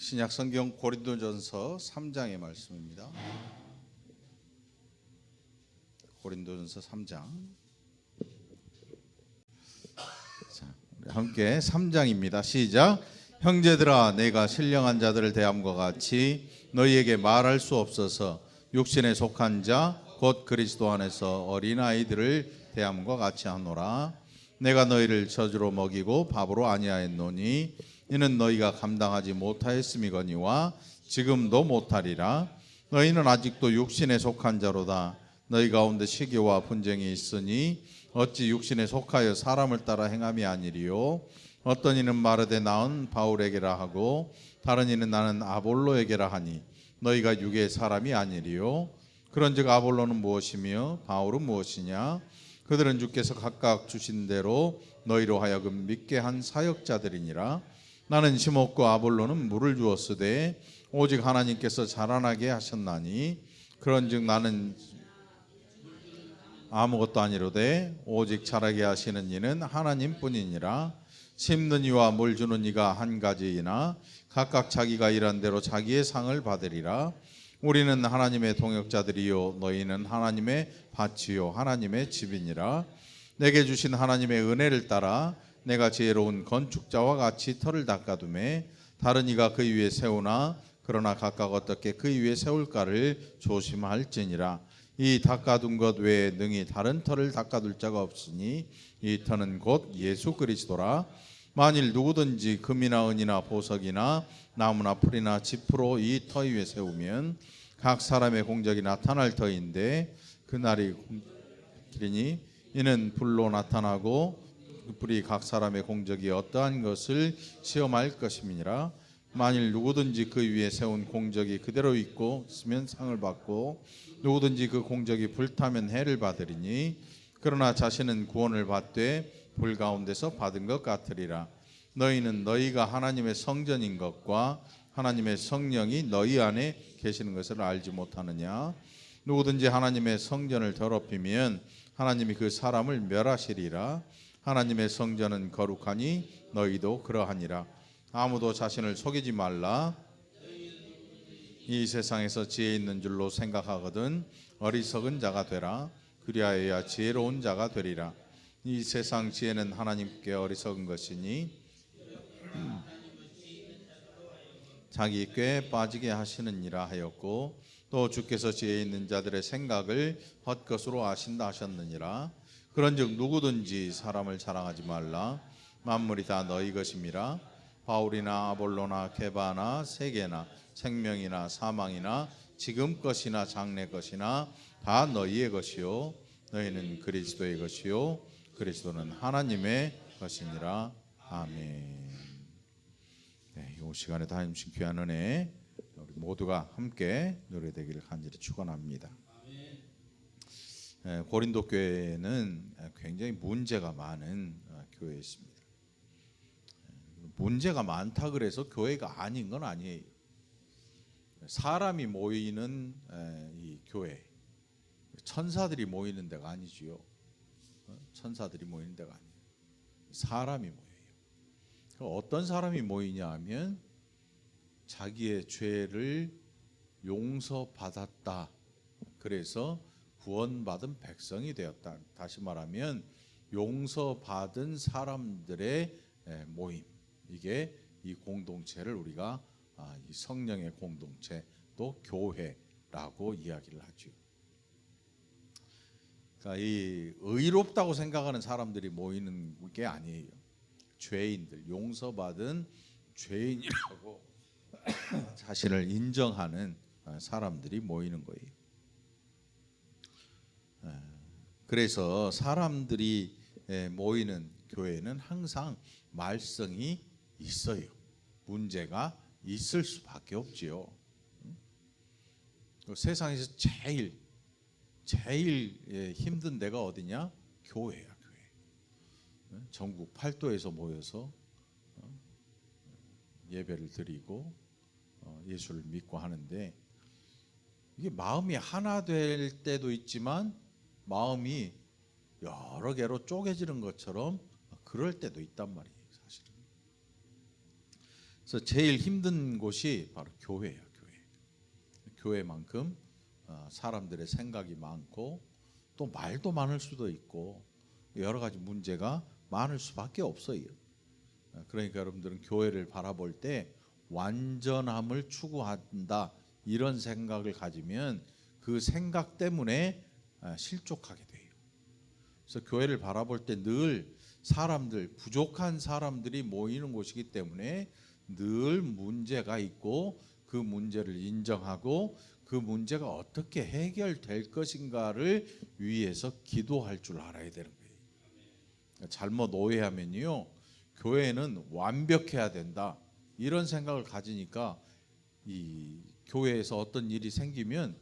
신약 성경 고린도전서 3장의 말씀입니다. 고린도전서 3장. 자, 우리 함께 3장입니다. 시작. 형제들아, 내가 신령한 자들을 대함과 같이 너희에게 말할 수 없어서 육신에 속한 자 곧 그리스도 안에서 어린 아이들을 대함과 같이 하노라. 내가 너희를 저주로 먹이고 밥으로 아니하였노니 이는 너희가 감당하지 못하였음이거니와 지금도 못하리라. 너희는 아직도 육신에 속한 자로다. 너희 가운데 시기와 분쟁이 있으니 어찌 육신에 속하여 사람을 따라 행함이 아니리요. 어떤 이는 마르되 나은 바울에게라 하고 다른 이는 나는 아볼로에게라 하니 너희가 육의 사람이 아니리요. 그런즉 아볼로는 무엇이며 바울은 무엇이냐? 그들은 주께서 각각 주신 대로 너희로 하여금 믿게 한 사역자들이니라. 나는 심었고 아볼로는 물을 주었으되 오직 하나님께서 자라나게 하셨나니 그런즉 나는 아무것도 아니로되 오직 자라게 하시는 이는 하나님뿐이니라. 심는 이와 물 주는 이가 한 가지이나 각각 자기가 일한 대로 자기의 상을 받으리라. 우리는 하나님의 동역자들이요 너희는 하나님의 밭이요 하나님의 집이니라. 내게 주신 하나님의 은혜를 따라 내가 지혜로운 건축자와 같이 터를 닦아두매 다른 이가 그 위에 세우나 그러나 각각 어떻게 그 위에 세울까를 조심할지니라. 이 닦아둔 것 외에 능히 다른 터를 닦아둘 자가 없으니 이 터는 곧 예수 그리스도라. 만일 누구든지 금이나 은이나 보석이나 나무나 풀이나 짚으로 이 터 위에 세우면 각 사람의 공적이 나타날 터인데 그날이 길이니 이는 불로 나타나고 그 불이 각 사람의 공적이 어떠한 것을 시험할 것임이니라. 만일 누구든지 그 위에 세운 공적이 그대로 있으면 상을 받고 누구든지 그 공적이 불타면 해를 받으리니 그러나 자신은 구원을 받되 불 가운데서 받은 것 같으리라. 너희는 너희가 하나님의 성전인 것과 하나님의 성령이 너희 안에 계시는 것을 알지 못하느냐? 누구든지 하나님의 성전을 더럽히면 하나님이 그 사람을 멸하시리라. 하나님의 성전은 거룩하니 너희도 그러하니라. 아무도 자신을 속이지 말라. 이 세상에서 지혜 있는 줄로 생각하거든 어리석은 자가 되라. 그리하여야 지혜로운 자가 되리라. 이 세상 지혜는 하나님께 어리석은 것이니 자기 꾀에 빠지게 하시느니라 하였고 또 주께서 지혜 있는 자들의 생각을 헛것으로 아신다 하셨느니라. 그런즉 누구든지 사람을 자랑하지 말라. 만물이 다 너희 것임이라. 바울이나 아볼로나 게바나 세계나 생명이나 사망이나 지금 것이나 장래 것이나 다 너희의 것이요 너희는 그리스도의 것이요 그리스도는 하나님의 것이니라. 아멘. 네, 이 시간에 하나님 주신 귀한 은혜 우리 모두가 함께 누려되기를 간절히 축원합니다. 고린도 교회는 굉장히 문제가 많은 교회였습니다. 문제가 많다 그래서 교회가 아닌 건 아니에요. 사람이 모이는 이 교회, 천사들이 모이는 데가 아니지요. 천사들이 모이는 데가 아니에요. 사람이 모여요. 어떤 사람이 모이냐 하면 자기의 죄를 용서받았다. 그래서 구원받은 백성이 되었다. 다시 말하면 용서받은 사람들의 모임. 이게 이 공동체를 우리가 이 성령의 공동체 또 교회라고 이야기를 하죠. 그러니까 이 의롭다고 생각하는 사람들이 모이는 게 아니에요. 죄인들, 용서받은 죄인이라고 자신을 인정하는 사람들이 모이는 거예요. 그래서 사람들이 모이는 교회는 항상 말썽이 있어요. 문제가 있을 수밖에 없지요. 세상에서 제일 힘든 데가 어디냐? 교회야, 교회. 전국 8도에서 모여서 예배를 드리고 예수를 믿고 하는데 이게 마음이 하나 될 때도 있지만 마음이 여러 개로 쪼개지는 것처럼 그럴 때도 있단 말이에요. 사실은 그래서 제일 힘든 곳이 바로 교회예요. 교회만큼 사람들의 생각이 많고 또 말도 많을 수도 있고 여러 가지 문제가 많을 수밖에 없어요. 그러니까 여러분들은 교회를 바라볼 때 완전함을 추구한다 이런 생각을 가지면 그 생각 때문에 실족하게 돼요. 그래서 교회를 바라볼 때 늘 사람들, 부족한 사람들이 모이는 곳이기 때문에 늘 문제가 있고 그 문제를 인정하고 그 문제가 어떻게 해결될 것인가를 위해서 기도할 줄 알아야 되는 거예요. 잘못 오해하면요, 교회는 완벽해야 된다 이런 생각을 가지니까 이 교회에서 어떤 일이 생기면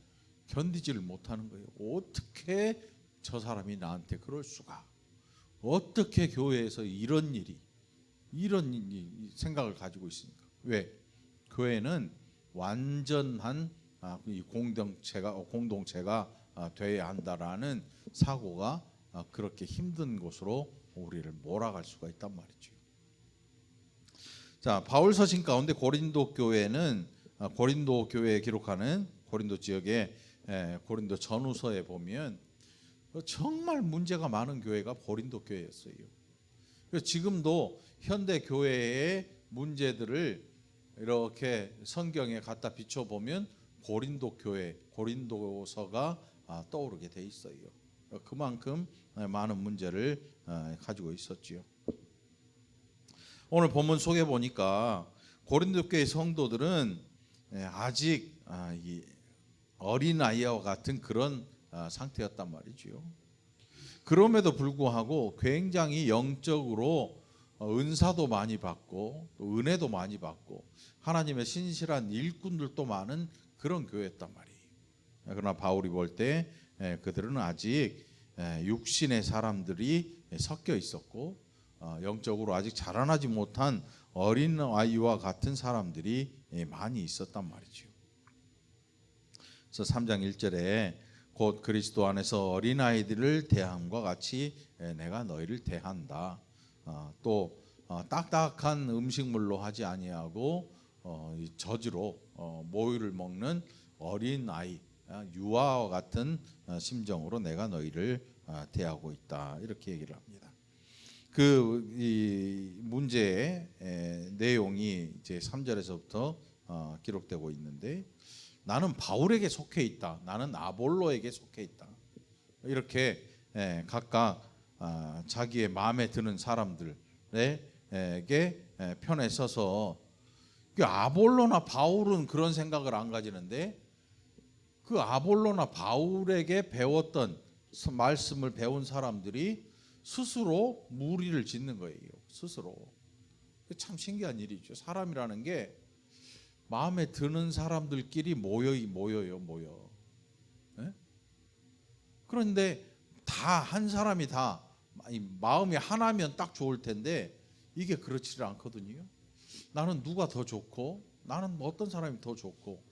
견디지를 못하는 거예요. 어떻게 저 사람이 나한테 그럴 수가? 어떻게 교회에서 이런 생각을 가지고 있습니까? 왜? 교회는 완전한 이 공동체가 되어야 한다라는 사고가 그렇게 힘든 곳으로 우리를 몰아갈 수가 있단 말이죠. 자, 바울 서신 가운데 고린도 교회는 고린도 교회에 기록하는 고린도 지역의 고린도 전후서에 보면 정말 문제가 많은 교회가 고린도 교회였어요. 그래서 지금도 현대 교회의 문제들을 이렇게 성경에 갖다 비춰보면 고린도 교회, 고린도서가 떠오르게 돼 있어요. 그만큼 많은 문제를 가지고 있었지요. 오늘 본문 속에 보니까 고린도 교회 성도들은 아직 이 어린아이와 같은 그런 상태였단 말이지요. 그럼에도 불구하고 굉장히 영적으로 은사도 많이 받고 또 은혜도 많이 받고 하나님의 신실한 일꾼들도 많은 그런 교회였단 말이에요. 그러나 바울이 볼 때 그들은 아직 육신의 사람들이 섞여 있었고 영적으로 아직 자라나지 못한 어린 아이와 같은 사람들이 많이 있었단 말이죠. 그래서 3장 1절에 곧 그리스도 안에서 어린아이들을 대함과 같이 내가 너희를 대한다. 또 딱딱한 음식물로 하지 아니하고 젖으로 모유를 먹는 어린아이 유아와 같은 심정으로 내가 너희를 대하고 있다. 이렇게 얘기를 합니다. 이 문제의 내용이 이제 3절에서부터 기록되고 있는데 나는 바울에게 속해 있다. 나는 아볼로에게 속해 있다. 이렇게 각각 자기의 마음에 드는 사람들에게 편에 서서 아볼로나 바울은 그런 생각을 안 가지는데 그 아볼로나 바울에게 배웠던 말씀을 배운 사람들이 스스로 무리를 짓는 거예요. 스스로. 참 신기한 일이죠. 사람이라는 게 마음에 드는 사람들끼리 모여요. 네? 그런데 다 한 사람이 다 마음이 하나면 딱 좋을 텐데 이게 그렇지를 않거든요. 나는 누가 더 좋고 나는 어떤 사람이 더 좋고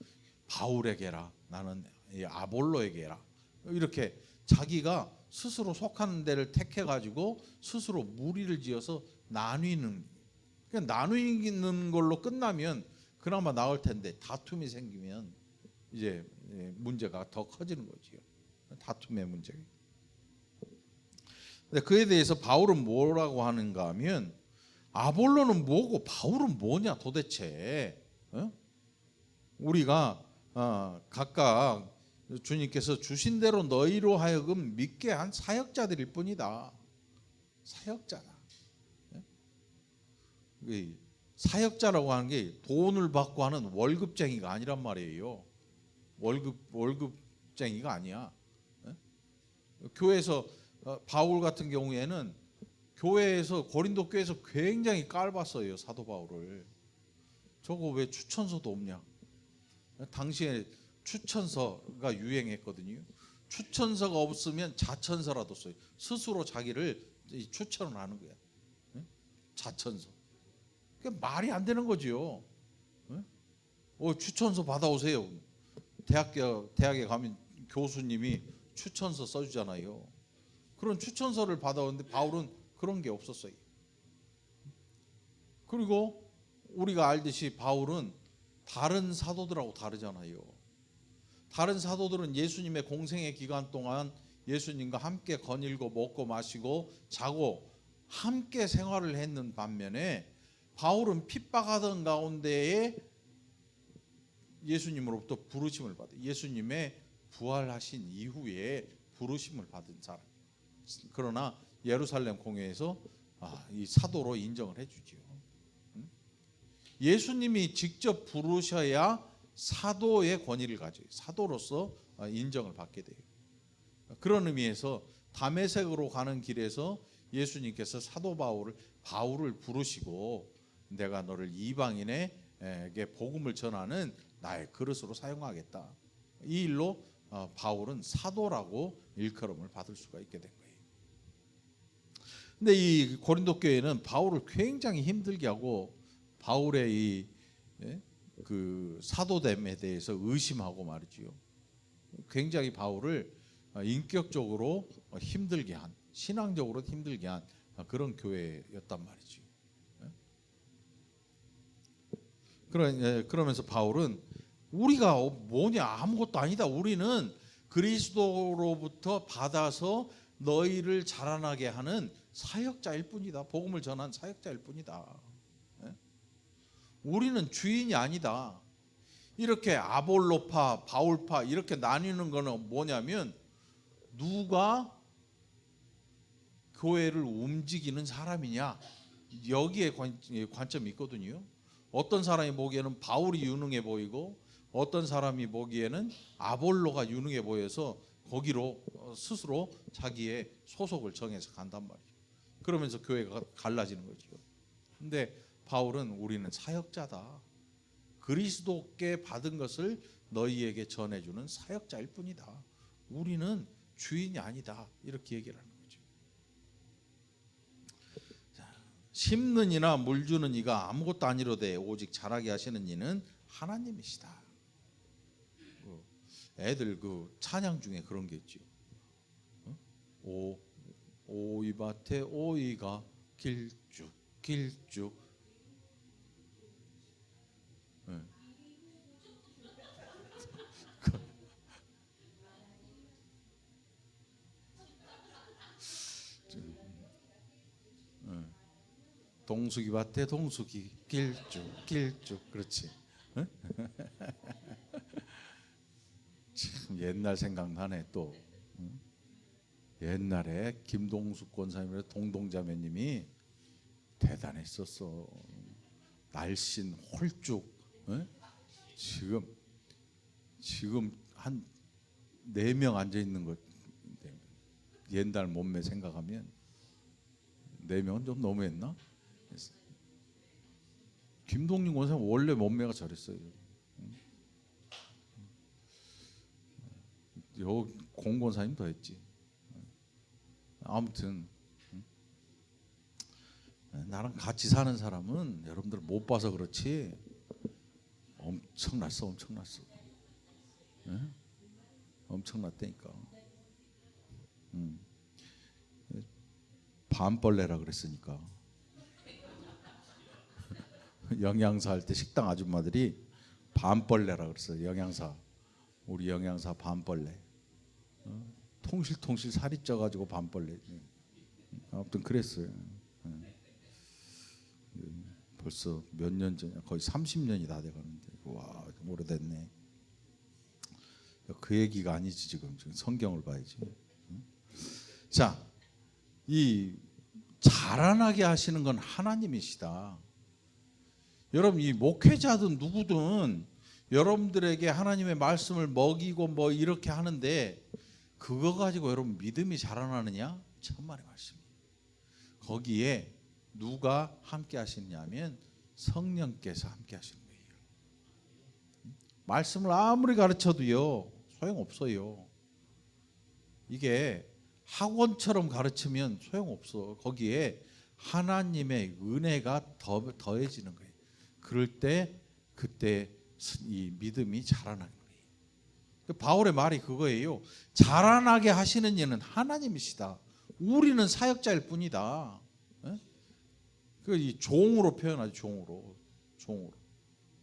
바울에게라 나는 아볼로에게라 이렇게 자기가 스스로 속하는 데를 택해 가지고 스스로 무리를 지어서 나뉘는 걸로 끝나면 그나마 나을 텐데 다툼이 생기면 이제 문제가 더 커지는 거지요. 다툼의 문제. 근데 그에 대해서 바울은 뭐라고 하는가 하면 아볼로는 뭐고 바울은 뭐냐 도대체. 우리가 각각 주님께서 주신 대로 너희로 하여금 믿게 한 사역자들일 뿐이다. 사역자다. 사역자라고 하는 게 돈을 받고 하는 월급쟁이가 아니란 말이에요. 월급쟁이가 아니야. 교회에서 바울 같은 경우에는 교회에서 고린도 교회에서 굉장히 깔봤어요. 사도 바울을. 저거 왜 추천서도 없냐? 당시에 추천서가 유행했거든요. 추천서가 없으면 자천서라도 써요. 스스로 자기를 추천을 하는 거야. 자천서. 그게 말이 안 되는 거지요. 추천서 받아오세요. 대학에 가면 교수님이 추천서 써주잖아요. 그런 추천서를 받아오는데 바울은 그런 게 없었어요. 그리고 우리가 알듯이 바울은 다른 사도들하고 다르잖아요. 다른 사도들은 예수님의 공생의 기간 동안 예수님과 함께 거닐고 먹고 마시고 자고 함께 생활을 했는 반면에 바울은 핍박하던 가운데에 예수님으로부터 부르심을 받아 예수님의 부활하신 이후에 부르심을 받은 사람. 그러나 예루살렘 공회에서 이 사도로 인정을 해주지요. 예수님이 직접 부르셔야 사도의 권위를 가져요. 사도로서 인정을 받게 돼요. 그런 의미에서 다메섹으로 가는 길에서 예수님께서 사도 바울을 부르시고 내가 너를 이방인에게 복음을 전하는 나의 그릇으로 사용하겠다. 이 일로 바울은 사도라고 일컬음을 받을 수가 있게 된 거예요. 근데 이 고린도 교회는 바울을 굉장히 힘들게 하고 바울의 그 사도됨에 대해서 의심하고 말이지요. 굉장히 바울을 인격적으로 힘들게 한, 신앙적으로 힘들게 한 그런 교회였단 말이지요. 그러면서 바울은 우리가 뭐냐 아무것도 아니다. 우리는 그리스도로부터 받아서 너희를 자라나게 하는 사역자일 뿐이다. 복음을 전한 사역자일 뿐이다. 우리는 주인이 아니다. 이렇게 아볼로파, 바울파 이렇게 나뉘는 거는 뭐냐면 누가 교회를 움직이는 사람이냐 여기에 관점이 있거든요. 어떤 사람이 보기에는 바울이 유능해 보이고 어떤 사람이 보기에는 아볼로가 유능해 보여서 거기로 스스로 자기의 소속을 정해서 간단 말이죠. 그러면서 교회가 갈라지는 거죠. 근데 바울은 우리는 사역자다. 그리스도께 받은 것을 너희에게 전해주는 사역자일 뿐이다. 우리는 주인이 아니다. 이렇게 얘기를 하는 거죠. 심는 이나 물 주는 이가 아무것도 아니로되 오직 자라게 하시는 이는 하나님이시다. 애들 그 찬양 중에 그런 게 있죠. 오이밭에 오이가 길쭉 길쭉. 동숙이 밭에 동숙이 길쭉 길쭉. 그렇지. 참 옛날 생각나네 또. 옛날에 김동숙 권사님의 동동자매님이 대단했었어. 날씬 홀쭉. 지금 한 4명 앉아 있는 것. 옛날 몸매 생각하면 4명은 좀 너무했나? 김동림 권사님 원래 몸매가 저랬어요. 요 공권사님 더 했지. 아무튼 나랑 같이 사는 사람은 여러분들 못 봐서 그렇지 엄청났어. 엄청났다니까. 밤벌레라 그랬으니까. 영양사 할 때 식당 아줌마들이 밤벌레라 그랬어요. 영양사. 우리 영양사 밤벌레. 통실통실 살이 쪄가지고 밤벌레. 아무튼 그랬어요. 벌써 몇 년 전이야. 거의 30년이 다 돼가는데 와 오래됐네. 그 얘기가 아니지 지금 성경을 봐야지. 자, 이 자라나게 하시는 건 하나님이시다. 여러분 이 목회자든 누구든 여러분들에게 하나님의 말씀을 먹이고 뭐 이렇게 하는데 그거 가지고 여러분 믿음이 자라나느냐? 천만의 말씀이에요. 거기에 누가 함께 하시냐면 성령께서 함께 하시는 거예요. 말씀을 아무리 가르쳐도요 소용없어요. 이게 학원처럼 가르치면 소용없어. 거기에 하나님의 은혜가 더해지는 거예요. 그럴 때 그때 이 믿음이 자라나는 거예요. 바울의 말이 그거예요. 자라나게 하시는 이는 하나님이시다. 우리는 사역자일 뿐이다. 이 종으로 표현하죠. 종으로,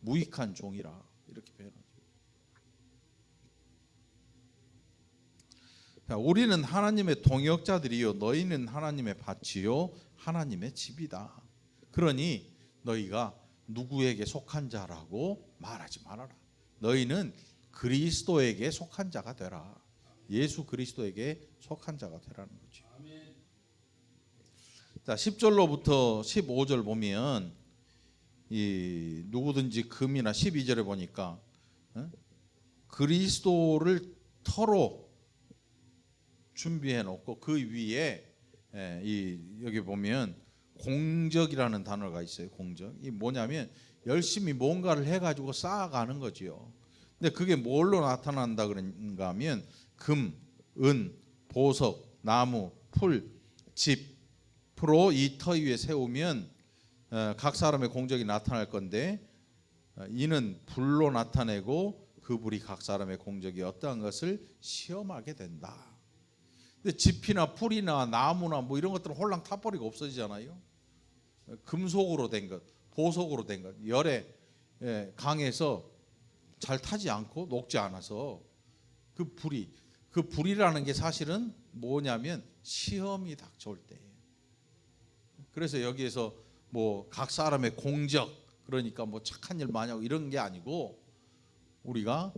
무익한 종이라 이렇게 표현하죠. 우리는 하나님의 동역자들이요 너희는 하나님의 밭이요 하나님의 집이다. 그러니 너희가 누구에게 속한 자라고 말하지 말아라. 너희는 그리스도에게 속한 자가 되라. 예수 그리스도에게 속한 자가 되라는 거죠. 자, 10절로부터 15절 보면 이 누구든지 금이나 12절에 보니까 그리스도를 터로 준비해 놓고 그 위에 여기 보면 공적이라는 단어가 있어요. 공적. 이 뭐냐면 열심히 뭔가를 해가지고 쌓아가는 거지요. 근데 그게 뭘로 나타난다 그런가 하면 금, 은, 보석, 나무, 풀, 짚으로 이 터 위에 세우면 각 사람의 공적이 나타날 건데 이는 불로 나타내고 그 불이 각 사람의 공적이 어떠한 것을 시험하게 된다. 근데 짚이나 풀이나 나무나 뭐 이런 것들은 홀랑 타버리고 없어지잖아요. 금속으로 된 것, 보석으로 된 것, 열에 강해서 잘 타지 않고 녹지 않아서 그 불이라는 게 사실은 뭐냐면 시험이 닥쳐올 때예요. 그래서 여기에서 뭐 각 사람의 공적, 그러니까 뭐 착한 일 많이 하고 이런 게 아니고 우리가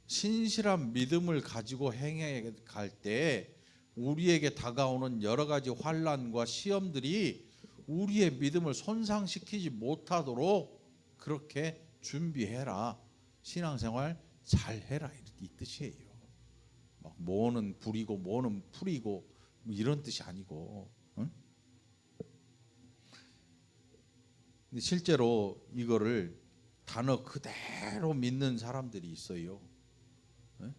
신실한 믿음을 가지고 행해 갈 때 우리에게 다가오는 여러 가지 환난과 시험들이 우리의 믿음을 손상시키지 못하도록 그렇게 준비해라. 신앙생활 잘해라 이 뜻이에요. 막 뭐는 불이고 뭐는 풀이고 뭐 이런 뜻이 아니고. 응? 근데 실제로 이거를 단어 그대로 믿는 사람들이 있어요. 응?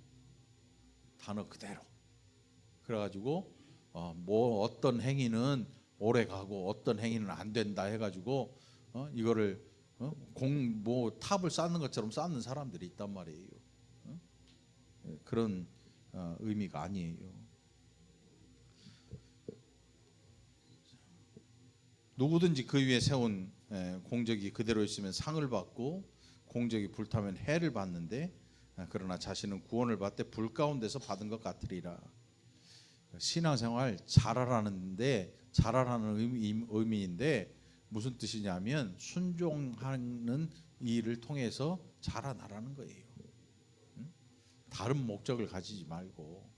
단어 그대로. 그래가지고 뭐 어떤 행위는 오래 가고 어떤 행위는 안 된다 해가지고 이거를 뭐 탑을 쌓는 것처럼 쌓는 사람들이 있단 말이에요. 그런 의미가 아니에요. 누구든지 그 위에 세운 공적이 그대로 있으면 상을 받고 공적이 불타면 해를 받는데 그러나 자신은 구원을 받되 불 가운데서 받은 것 같으리라. 신앙생활 잘하라는데 잘하라는 의미인데 무슨 뜻이냐면 순종하는 일을 통해서 자라나라는 거예요. 다른 목적을 가지지 말고.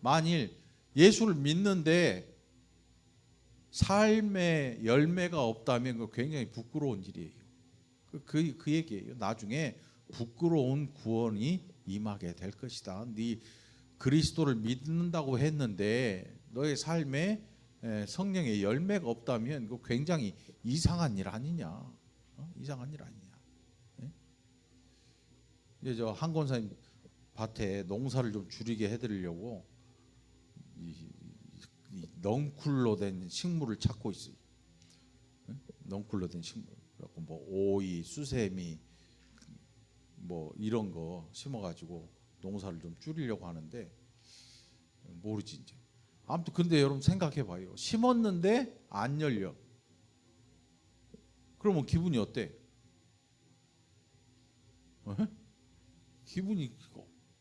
만일 예수를 믿는데 삶의 열매가 없다면 그 굉장히 부끄러운 일이에요. 그 얘기예요. 나중에 부끄러운 구원이 임하게 될 것이다. 네 그리스도를 믿는다고 했는데 너의 삶에 성령의 열매가 없다면 그 굉장히 이상한 일 아니냐? 이상한 일 아니냐? 이제 저 한 권사님 밭에 농사를 좀 줄이게 해드리려고 이 넝쿨로 된 식물을 찾고 있어요. 넝쿨로 된 식물. 그래갖고 뭐 오이, 수세미 뭐 이런 거 심어가지고 농사를 좀 줄이려고 하는데 모르지 이제. 아무튼 근데 여러분 생각해봐요. 심었는데 안 열려. 그러면 기분이 어때? 기분이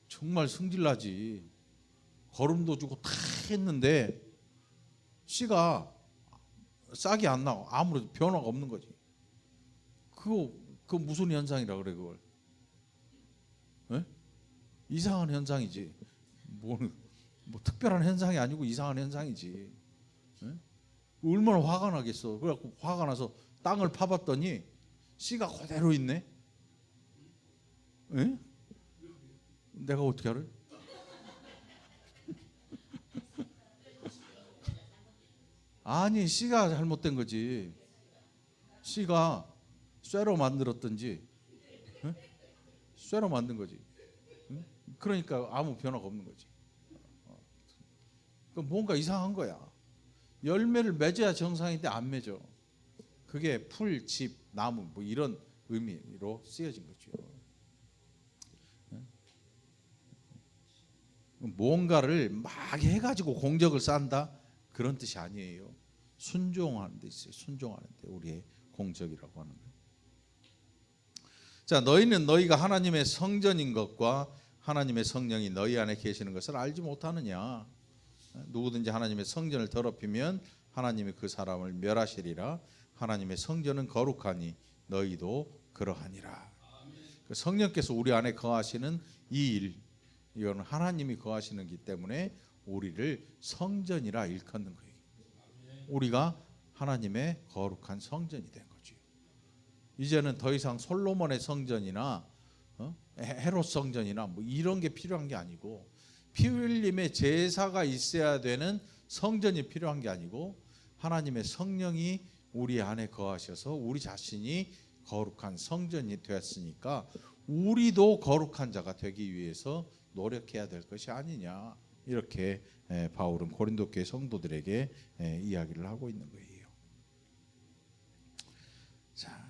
정말 승질나지. 거름도 주고 다 했는데 씨가 싹이 안 나고 아무래도 변화가 없는 거지. 그거 무슨 현상이라 그래 그걸? 이상한 현상이지. 뭐 특별한 현상이 아니고 이상한 현상이지. 얼마나 화가 나겠어. 그래갖고 화가 나서 땅을 파봤더니 씨가 그대로 있네. 내가 어떻게 알아? 아니 씨가 잘못된 거지. 씨가 쇠로 만들었든지 쇠로 만든 거지. 그러니까 아무 변화가 없는 거지. 뭔가 이상한 거야. 열매를 맺어야 정상인데 안 맺어. 그게 풀, 집, 나무 뭐 이런 의미로 쓰여진 거죠. 뭔가를 막 해가지고 공적을 쌓는다 그런 뜻이 아니에요. 순종하는 데 있어요. 순종하는 데 우리의 공적이라고 하는 거예요. 자, 너희는 너희가 하나님의 성전인 것과 하나님의 성령이 너희 안에 계시는 것을 알지 못하느냐. 누구든지 하나님의 성전을 더럽히면 하나님이 그 사람을 멸하시리라. 하나님의 성전은 거룩하니 너희도 그러하니라. 그 성령께서 우리 안에 거하시는 이 일, 이거는 하나님이 거하시는 기 때문에 우리를 성전이라 일컫는 거예요. 우리가 하나님의 거룩한 성전이 된 거죠. 이제는 더 이상 솔로몬의 성전이나 헤롯 성전이나 뭐 이런 게 필요한 게 아니고, 피 흘림의 제사가 있어야 되는 성전이 필요한 게 아니고, 하나님의 성령이 우리 안에 거하셔서 우리 자신이 거룩한 성전이 되었으니까 우리도 거룩한 자가 되기 위해서 노력해야 될 것이 아니냐, 이렇게 바울은 고린도 교회 성도들에게 이야기를 하고 있는 거예요. 자,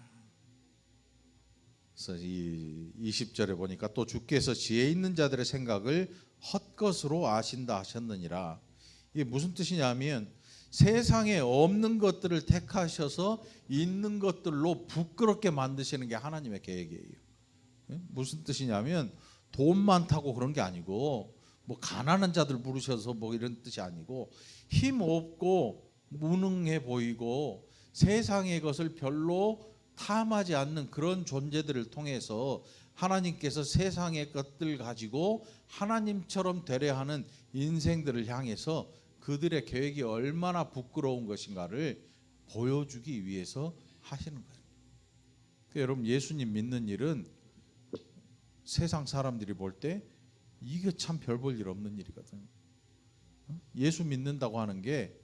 그래서 이 20절에 보니까 또 주께서 지혜 있는 자들의 생각을 헛것으로 아신다 하셨느니라. 이게 무슨 뜻이냐면 세상에 없는 것들을 택하셔서 있는 것들로 부끄럽게 만드시는 게 하나님의 계획이에요. 무슨 뜻이냐면 돈 많다고 그런 게 아니고, 뭐 가난한 자들 부르셔서 뭐 이런 뜻이 아니고, 힘 없고 무능해 보이고 세상의 것을 별로 탐하지 않는 그런 존재들을 통해서 하나님께서 세상의 것들 가지고 하나님처럼 되려 하는 인생들을 향해서 그들의 계획이 얼마나 부끄러운 것인가를 보여주기 위해서 하시는 거예요. 그러니까 여러분, 예수님 믿는 일은 세상 사람들이 볼 때 이게 참 별 볼 일 없는 일이거든. 예수 믿는다고 하는 게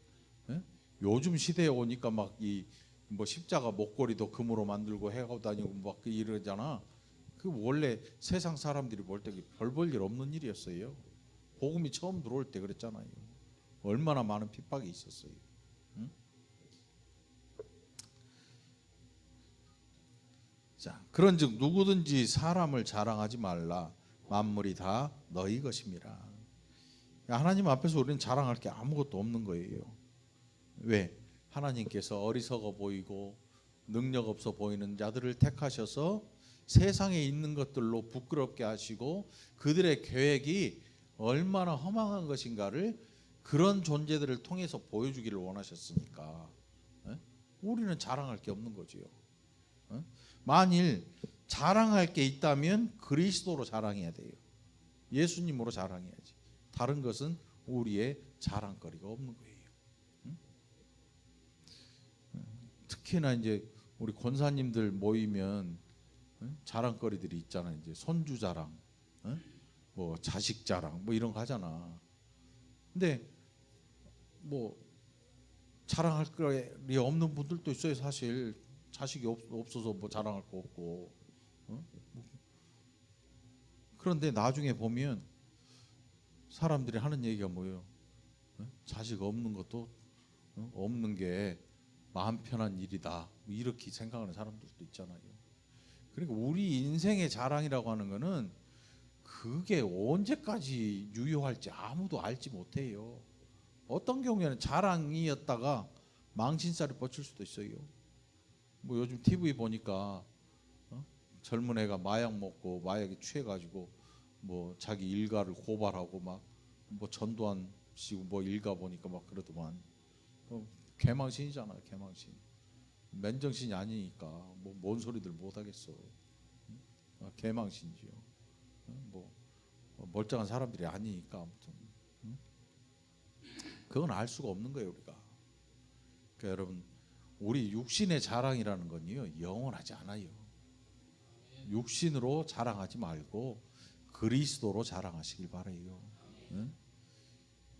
요즘 시대에 오니까 막 이 뭐 십자가 목걸이도 금으로 만들고 해가고 다니고 막 이러잖아. 그 원래 세상 사람들이 볼 때 별 볼 일 없는 일이었어요. 복음이 처음 들어올 때 그랬잖아요. 얼마나 많은 핍박이 있었어요. 응? 자, 그런즉 누구든지 사람을 자랑하지 말라. 만물이 다 너희 것입니다. 하나님 앞에서 우리는 자랑할 게 아무것도 없는 거예요. 왜? 하나님께서 어리석어 보이고 능력 없어 보이는 자들을 택하셔서 세상에 있는 것들로 부끄럽게 하시고 그들의 계획이 얼마나 허망한 것인가를 그런 존재들을 통해서 보여주기를 원하셨으니까 우리는 자랑할 게 없는 거지요. 만일 자랑할 게 있다면 그리스도로 자랑해야 돼요. 예수님으로 자랑해야지. 다른 것은 우리의 자랑거리가 없는 거예요. 특히나 이제 우리 권사님들 모이면 자랑거리들이 있잖아요. 이제 손주 자랑, 뭐 자식 자랑, 뭐 이런 거 하잖아. 근데 뭐 자랑할 거리 없는 분들도 있어요. 사실 자식이 없어서 뭐 자랑할 거 없고. 그런데 나중에 보면 사람들이 하는 얘기가 뭐예요? 자식 없는 것도 없는 게 마음 편한 일이다, 이렇게 생각하는 사람들도 있잖아요. 그러니까 우리 인생의 자랑이라고 하는 거는 그게 언제까지 유효할지 아무도 알지 못해요. 어떤 경우에는 자랑이었다가 망신살이 뻗칠 수도 있어요. 뭐 요즘 TV 보니까 젊은 애가 마약 먹고 마약에 취해가지고 뭐 자기 일가를 고발하고 막 뭐 전두환 씨 뭐 일가 보니까 막 그러더만. 개망신이잖아요, 개망신. 맨정신이 아니니까 뭐 뭔 소리들 못 하겠어. 개망신이죠. 뭐 멀쩡한 사람들이 아니니까 아무튼 그건 알 수가 없는 거예요, 우리가. 그러니까 여러분, 우리 육신의 자랑이라는 건요 영원하지 않아요. 육신으로 자랑하지 말고 그리스도로 자랑하시길 바라요.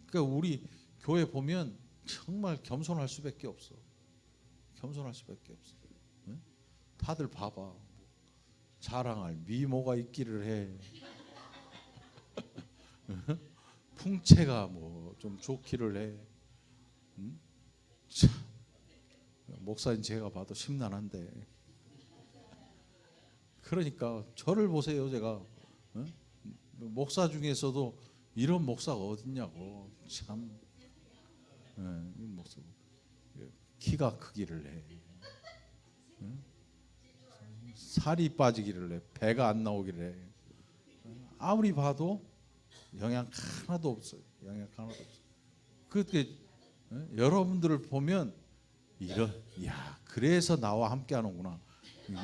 그러니까 우리 교회 보면 정말 겸손할 수밖에 없어. 겸손할 수밖에 없어. 다들 봐봐. 자랑할 미모가 있기를 해. 풍채가 뭐 좀 좋기를 해. 참, 목사님 제가 봐도 심란한데. 그러니까 저를 보세요, 제가. 목사 중에서도 이런 목사가 어딨냐고. 참. 목사 키가 크기를 해. 살이 빠지기를 해. 배가 안 나오기를 해. 아무리 봐도 영양 하나도 없어요. 영양 하나도 없어요. 그때 여러분들을 보면 야 그래서 나와 함께 하는구나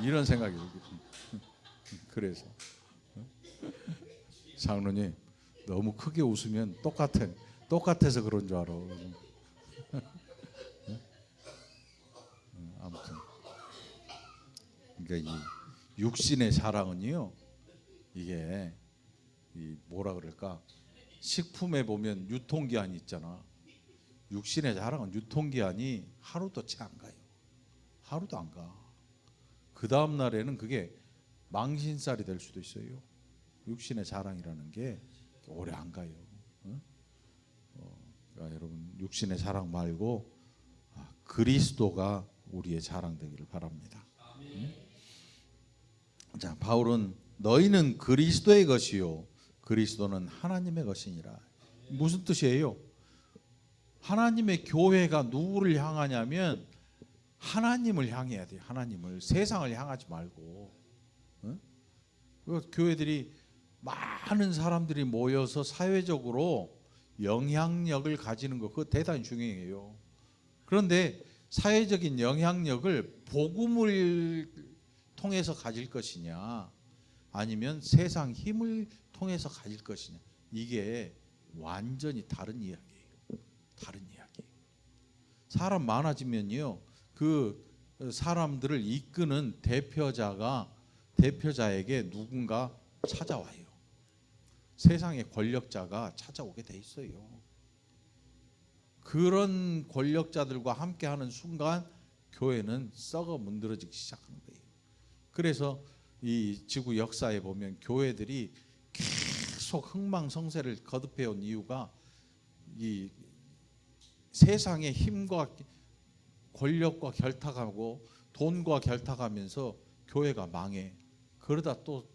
이런 생각이 들거든요. 그래서 장로님 너무 크게 웃으면 똑같아서 그런 줄 알아. 아무튼 그러니까 이 육신의 자랑은요, 이게 뭐라 그럴까, 식품에 보면 유통기한이 있잖아. 육신의 자랑은 유통기한이 하루도 채 안 가요. 하루도 안 가. 그 다음 날에는 그게 망신살이 될 수도 있어요. 육신의 자랑이라는 게 오래 안 가요. 그러니까 여러분 육신의 자랑 말고 그리스도가 우리의 자랑 되기를 바랍니다. 자, 바울은 너희는 그리스도의 것이요 그리스도는 하나님의 것이니라. 무슨 뜻이에요? 하나님의 교회가 누구를 향하냐면 하나님을 향해야 돼요. 하나님을, 세상을 향하지 말고. 교회들이 많은 사람들이 모여서 사회적으로 영향력을 가지는 거, 그거 대단히 중요해요. 그런데 사회적인 영향력을 복음을 통해서 가질 것이냐 아니면 세상 힘을 통해서 가질 것이냐, 이게 완전히 다른 이야기예요. 다른 이야기. 사람 많아지면요, 그 사람들을 이끄는 대표자에게 누군가 찾아와요. 세상의 권력자가 찾아오게 돼 있어요. 그런 권력자들과 함께하는 순간 교회는 썩어 문드러지기 시작하는 거예요. 그래서 이 지구 역사에 보면 교회들이 계속 흥망성쇠를 거듭해온 이유가 이 세상의 힘과 권력과 결탁하고 돈과 결탁하면서 교회가 망해. 그러다 또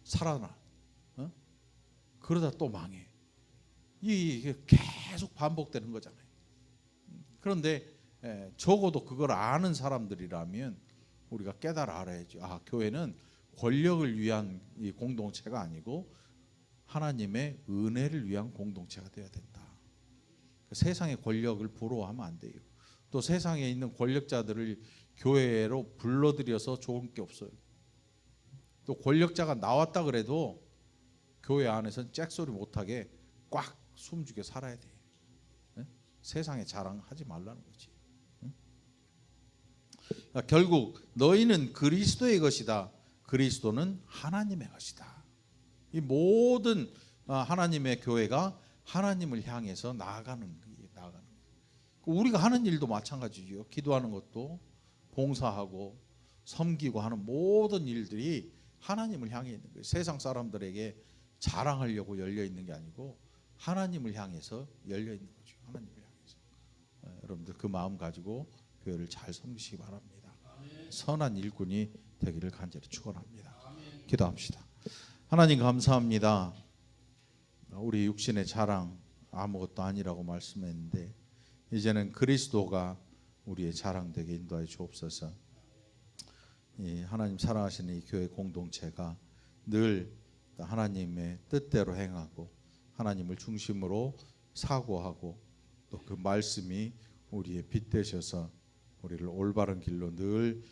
살아나. 그러다 또 망해. 이게 계속 반복되는 거잖아요. 그런데 적어도 그걸 아는 사람들이라면 우리가 깨달아 알아야죠. 교회는 권력을 위한 이 공동체가 아니고 하나님의 은혜를 위한 공동체가 되어야 된다. 세상의 권력을 부러워하면 안 돼요. 또 세상에 있는 권력자들을 교회로 불러들여서 좋은 게 없어요. 또 권력자가 나왔다 그래도 교회 안에서는 잭소리 못하게 꽉 숨죽여 살아야 돼요. 세상에 자랑하지 말라는 거지. 결국 너희는 그리스도의 것이다. 그리스도는 하나님의 것이다. 이 모든 하나님의 교회가 하나님을 향해서 나아가는 거예요. 우리가 하는 일도 마찬가지죠. 기도하는 것도, 봉사하고 섬기고 하는 모든 일들이 하나님을 향해 있는 거예요. 세상 사람들에게 자랑하려고 열려 있는 게 아니고 하나님을 향해서 열려 있는 거죠. 하나님을 향해서. 여러분들 그 마음 가지고 교회를 잘 섬기시기 바랍니다. 선한 일꾼이 되기를 간절히 축원합니다. 기도합시다. 하나님 감사합니다. 우리 육신의 자랑 아무것도 아니라고 말씀했는데 이제는 그리스도가 우리의 자랑되게 인도하여 주옵소서. 이 하나님 사랑하시는 이 교회 공동체가 늘 하나님의 뜻대로 행하고 하나님을 중심으로 사고하고 또 그 말씀이 우리의 빛 되셔서 우리를 올바른 길로 늘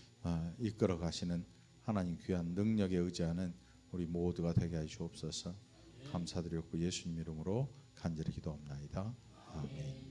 이끌어 가시는 하나님 귀한 능력에 의지하는 우리 모두가 되게 하여 주옵소서. 감사드렸고 예수님 이름으로 간절히 기도합나이다. 아멘.